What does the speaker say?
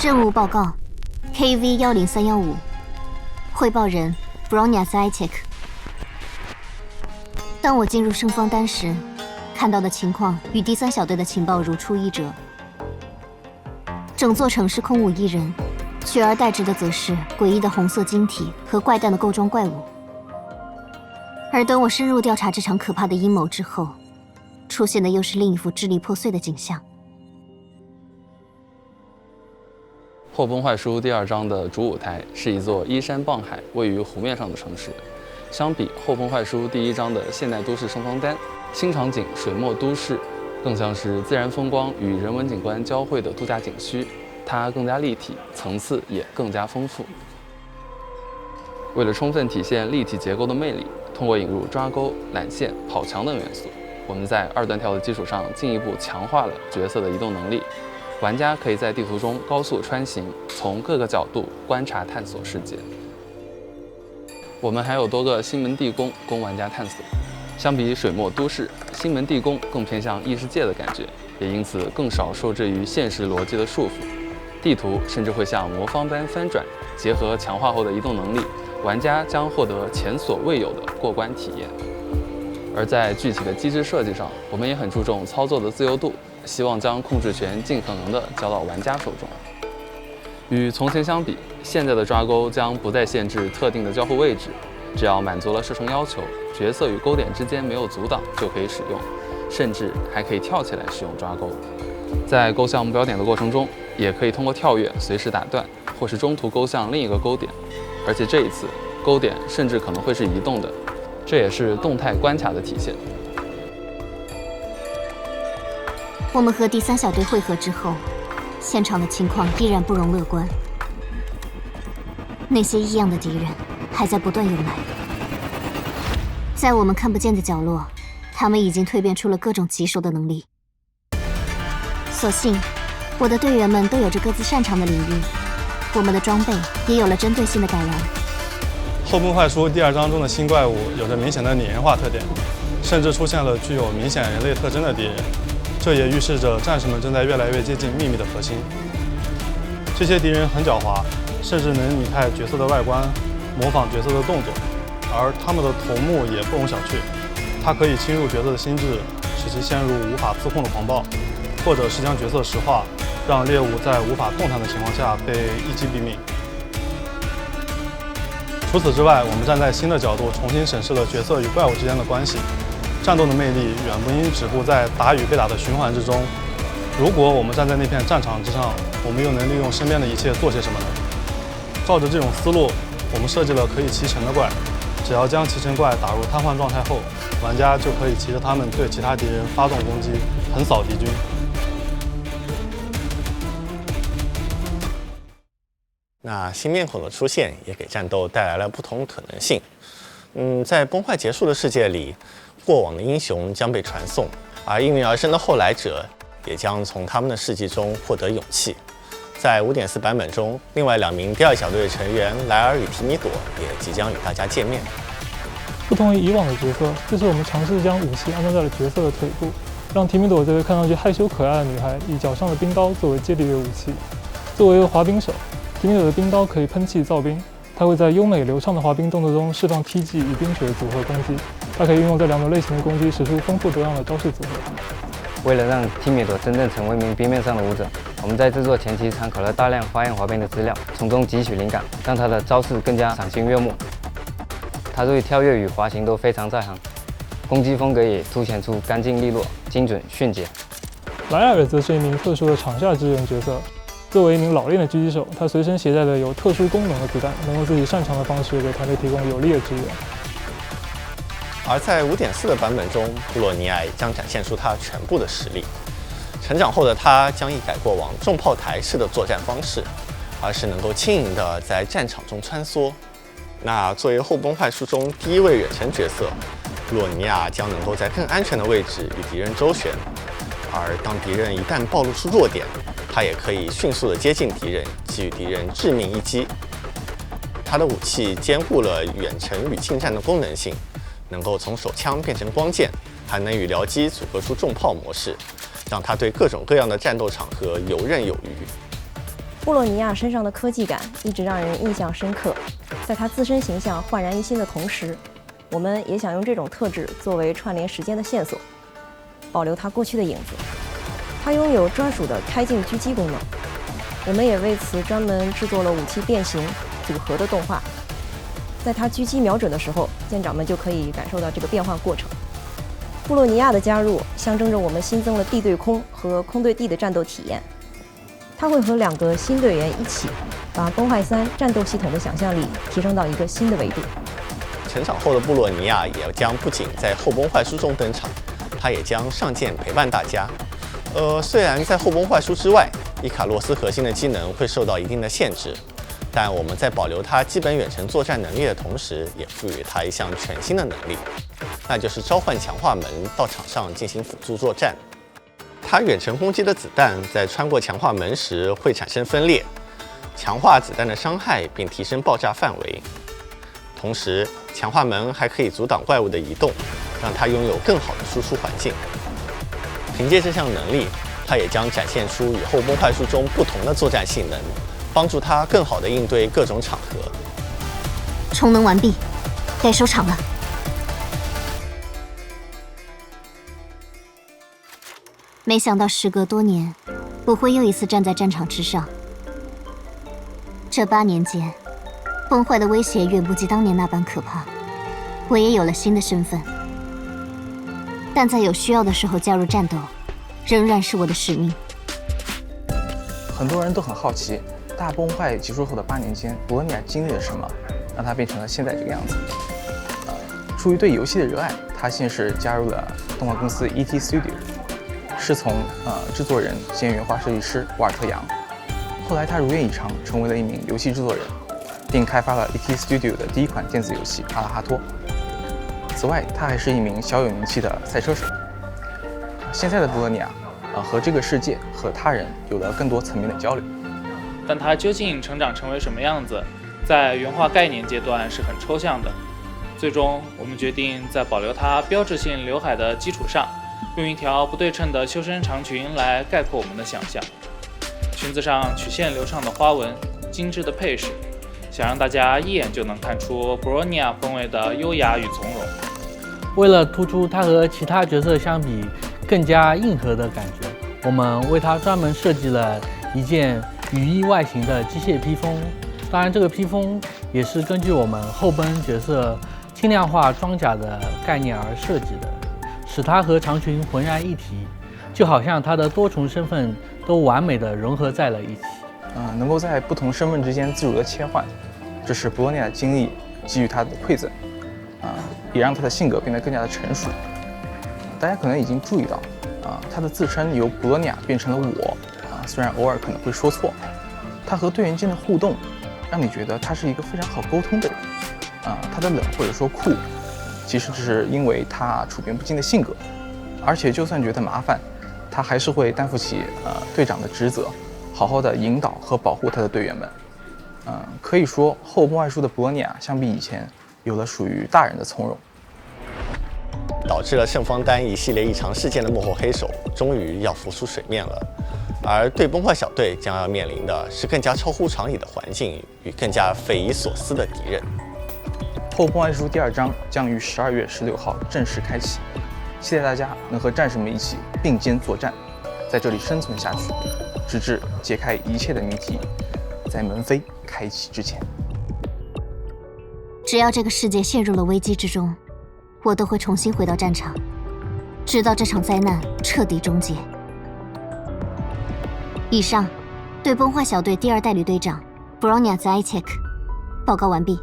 任务报告 KV10315，汇报人 Bronya Zaitek。当我进入圣方丹时，看到的情况与第3小队的情报如出一辙。整座城市空无一人，取而代之的则是诡异的红色晶体和怪诞的构装怪物。而等我深入调查这场可怕的阴谋之后，出现的又是另一幅支离破碎的景象。《后崩坏书》第2章的主舞台是一座依山傍海、位于湖面上的城市。相比《后崩坏书》第1章的现代都市圣方丹，新场景水墨都市更像是自然风光与人文景观交汇的度假景区，它更加立体，层次也更加丰富。为了充分体现立体结构的魅力，通过引入抓钩、缆线、跑墙等元素，我们在2段跳的基础上进一步强化了角色的移动能力。玩家可以在地图中高速穿行，从各个角度观察探索世界。我们还有多个星门地宫供玩家探索。相比水墨都市，星门地宫更偏向异世界的感觉，也因此更少受制于现实逻辑的束缚。地图甚至会像魔方般翻转，结合强化后的移动能力，玩家将获得前所未有的过关体验。而在具体的机制设计上，我们也很注重操作的自由度，希望将控制权尽可能地交到玩家手中。与从前相比，现在的抓钩将不再限制特定的交互位置，只要满足了射程要求，角色与钩点之间没有阻挡就可以使用，甚至还可以跳起来使用抓钩。在勾向目标点的过程中，也可以通过跳跃随时打断，或是中途勾向另一个钩点，而且这一次钩点甚至可能会是移动的，这也是动态关卡的体现。我们和第3小队会合之后，现场的情况依然不容乐观。那些异样的敌人还在不断涌来，在我们看不见的角落，他们已经蜕变出了各种棘手的能力。所幸，我的队员们都有着各自擅长的领域，我们的装备也有了针对性的改良。《后崩坏书》第2章中的新怪物有着明显的拟人化特点，甚至出现了具有明显人类特征的敌人。这也预示着战士们正在越来越接近秘密的核心。这些敌人很狡猾，甚至能拟态角色的外观，模仿角色的动作，而他们的头目也不容小觑。它可以侵入角色的心智，使其陷入无法自控的狂暴，或者是将角色石化，让猎物在无法动弹的情况下被一击毙命。除此之外，我们站在新的角度重新审视了角色与怪物之间的关系。战斗的魅力远不应止步在打与被打的循环之中。如果我们站在那片战场之上，我们又能利用身边的一切做些什么呢？照着这种思路，我们设计了可以骑乘的怪。只要将骑乘怪打入瘫痪状态后，玩家就可以骑着它们对其他敌人发动攻击，横扫敌军。那新面孔的出现也给战斗带来了不同可能性。在崩坏结束的世界里，过往的英雄将被传颂，而应运而生的后来者也将从他们的事迹中获得勇气。在 5.4 版本中，另外2名第2小队的成员莱尔与提米朵也即将与大家见面。不同于以往的角色，这次我们尝试将武器安装在了角色的腿部，让提米朵这位看上去害羞可爱的女孩以脚上的冰刀作为接力的武器。作为一个滑冰手，提米朵的冰刀可以喷气造冰，它会在优美流畅的滑冰动作中释放踢技与冰雪组合攻击。它可以运用这2种类型的攻击，使出丰富多样的招式组合。为了让提米朵真正成为一名冰面上的舞者，我们在制作前期参考了大量花样滑冰的资料，从中汲取灵感，让她的招式更加赏心悦目。她对跳跃与滑行都非常在行，攻击风格也凸显出干净利落、精准迅捷。莱尔则是一名特殊的场下支援角色。作为一名老练的狙击手，他随身携带的有特殊功能的子弹，能用自己擅长的方式给团队提供有力的支援。而在 5.4 的版本中，布洛尼亚将展现出他全部的实力。成长后的他将一改过往重炮台式的作战方式，而是能够轻盈地在战场中穿梭。那作为后崩坏书中第1位远程角色，布洛尼亚将能够在更安全的位置与敌人周旋。而当敌人一旦暴露出弱点，他也可以迅速地接近敌人，给予敌人致命一击。他的武器兼顾了远程与近战的功能性，能够从手枪变成光剑，还能与僚机组合出重炮模式，让他对各种各样的战斗场合游刃有余。布洛尼亚身上的科技感一直让人印象深刻，在他自身形象焕然一新的同时，我们也想用这种特质作为串联时间的线索，保留他过去的影子。他拥有专属的开镜狙击功能，我们也为此专门制作了武器变形、组合的动画。在他狙击瞄准的时候，舰长们就可以感受到这个变换过程。布洛尼亚的加入象征着我们新增了地对空和空对地的战斗体验。他会和2个新队员一起，把崩坏3战斗系统的想象力提升到一个新的维度。成长后的布洛尼亚也将不仅在后崩坏书中登场，他也将上舰陪伴大家。虽然在后崩坏书之外，伊卡洛斯核心的机能会受到一定的限制，但我们在保留他基本远程作战能力的同时，也赋予他一项全新的能力，那就是召唤强化门到场上进行辅助作战。它远程攻击的子弹在穿过强化门时会产生分裂，强化子弹的伤害并提升爆炸范围。同时，强化门还可以阻挡怪物的移动，让它拥有更好的输出环境。凭借这项能力，它也将展现出与后崩坏书中不同的作战性能，帮助它更好地应对各种场合。充能完毕，该收场了。没想到时隔多年，我会又一次站在战场之上。这8年间，崩坏的威胁远不及当年那般可怕，我也有了新的身份。但在有需要的时候加入战斗，仍然是我的使命。很多人都很好奇，大崩坏结束后的8年间，布洛尼亚经历了什么，让他变成了现在这个样子。出于对游戏的热爱，他先是加入了动画公司 ET Studio。是从制作人兼原画设计师瓦尔特·杨，后来他如愿以偿成为了一名游戏制作人，并开发了 ET Studio 的第1款电子游戏《阿拉哈托》。此外，他还是一名小有名气的赛车手。现在的布洛尼亚和这个世界和他人有了更多层面的交流。但他究竟成长成为什么样子，在原画概念阶段是很抽象的。最终，我们决定在保留他标志性刘海的基础上，用一条不对称的修身长裙来概括我们的想象。裙子上曲线流畅的花纹，精致的配饰，想让大家一眼就能看出布洛尼亚风味的优雅与从容。为了突出它和其他角色相比更加硬核的感觉，我们为它专门设计了一件羽翼外形的机械披风。当然，这个披风也是根据我们后崩角色轻量化装甲的概念而设计的，使它和长裙浑然一体，就好像它的多重身份都完美的融合在了一起。能够在不同身份之间自如的切换，这是布洛尼亚的经历给予他的馈赠，也让他的性格变得更加的成熟。大家可能已经注意到，他的自称由布洛尼亚变成了我，虽然偶尔可能会说错。他和队员间的互动，让你觉得他是一个非常好沟通的人。他的冷或者说酷，其实只是因为他处变不惊的性格，而且就算觉得麻烦，他还是会担负起队长的职责，好好的引导和保护他的队员们。可以说后崩坏书的布洛尼亚相比以前有了属于大人的从容。导致了圣方丹一系列异常事件的幕后黑手终于要浮出水面了，而对崩坏小队将要面临的是更加超乎常理的环境与更加匪夷所思的敌人。后崩坏书第2章将于12月16号正式开启，期待大家能和战士们一起并肩作战，在这里生存下去，直至解开一切的谜题，在门扉开启之前。只要这个世界陷入了危机之中，我都会重新回到战场，直到这场灾难彻底终结。以上，对崩坏小队第2代旅队长 Bronya Zaitek 报告完毕。